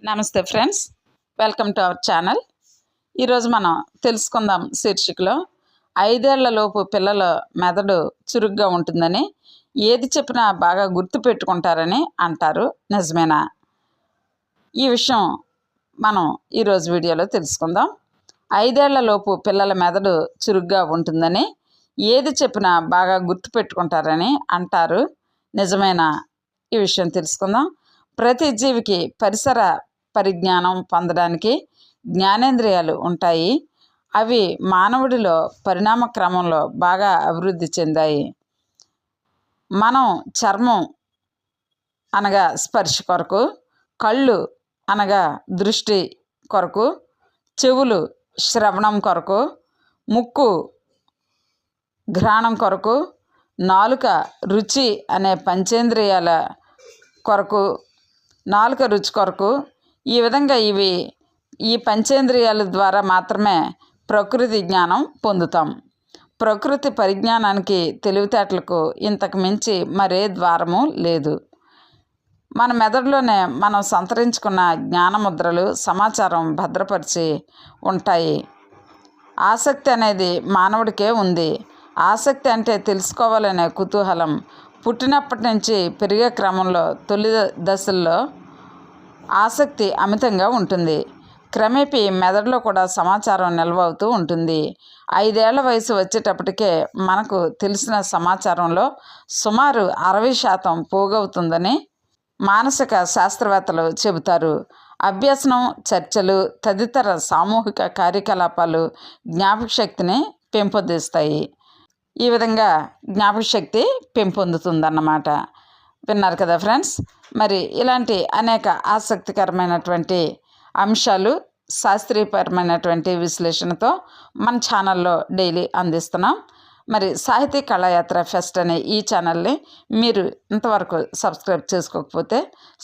నమస్తే friends, welcome to our channel. ఈరోజు మనం తెలుసుకుందాం శీర్షికలో 5 ఏళ్లలోపు పిల్లల మెదడు చురుగ్గా ఉంటుందని, ఏది చెప్పినా బాగా గుర్తుపెట్టుకుంటారని అంటారు. నిజమేనా? ఈ విషయం మనం ఈరోజు వీడియోలో తెలుసుకుందాం. 5 ఏళ్లలోపు పిల్లల మెదడు చురుగ్గా ఉంటుందని, ఏది చెప్పినా బాగా గుర్తుపెట్టుకుంటారని అంటారు. నిజమేనా? ఈ విషయం తెలుసుకుందాం. ప్రతి జీవికి పరిసర పరిజ్ఞానం పొందడానికి జ్ఞానేంద్రియాలు ఉంటాయి. అవి మానవుడిలో పరిణామ క్రమంలో బాగా అభివృద్ధి చెందాయి. మనం చర్మం అనగా స్పర్శ కొరకు, కళ్ళు అనగా దృష్టి కొరకు, చెవులు శ్రవణం కొరకు, ముక్కు ఘ్రాణం కొరకు, నాలుక రుచి అనే పంచేంద్రియాల కొరకు, నాలుక రుచి కొరకు, ఈ విధంగా ఈ పంచేంద్రియాల ద్వారా మాత్రమే ప్రకృతి జ్ఞానం పొందుతాం. ప్రకృతి పరిజ్ఞానానికి, తెలివితేటలకు ఇంతకు మించి మరే ద్వారము లేదు. మన మెదడులోనే మనం సంతరించుకున్న జ్ఞానముద్రలు, సమాచారం భద్రపరిచి ఉంటాయి. ఆసక్తి అనేది మానవుడికే ఉంది. ఆసక్తి అంటే తెలుసుకోవాలనే కుతూహలం. పుట్టినప్పటి నుంచి పెరిగే క్రమంలో తొలి దశల్లో ఆసక్తి అమితంగా ఉంటుంది. క్రమేపీ మెదడులో కూడా సమాచారం నిల్వ అవుతూ ఉంటుంది. 5 ఏళ్ల వయసు వచ్చేటప్పటికే మనకు తెలిసిన సమాచారంలో సుమారు 60% పోగవుతుందని మానసిక శాస్త్రవేత్తలు చెబుతారు. అభ్యసనం, చర్చలు తదితర సామూహిక కార్యకలాపాలు జ్ఞాపకశక్తిని పెంపొందిస్తాయి. ఈ విధంగా జ్ఞాపకశక్తి పెంపొందుతుందన్నమాట. విన్నారు కదా ఫ్రెండ్స్. మరి ఇలాంటి అనేక ఆసక్తికరమైనటువంటి అంశాలు, శాస్త్రీయపరమైనటువంటి విశ్లేషణతో మన ఛానల్లో డైలీ అందిస్తున్నాం. మరి సాహితీ కళాయాత్ర ఫెస్ట్ అనే ఈ ఛానల్ని మీరు ఇంతవరకు సబ్స్క్రైబ్ చేసుకోకపోతే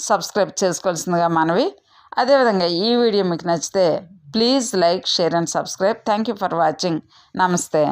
సబ్స్క్రైబ్ చేసుకోవాల్సిందిగా మనవి. అదేవిధంగా ఈ వీడియో మీకు నచ్చితే please like, share and subscribe. Thank you for watching. నమస్తే.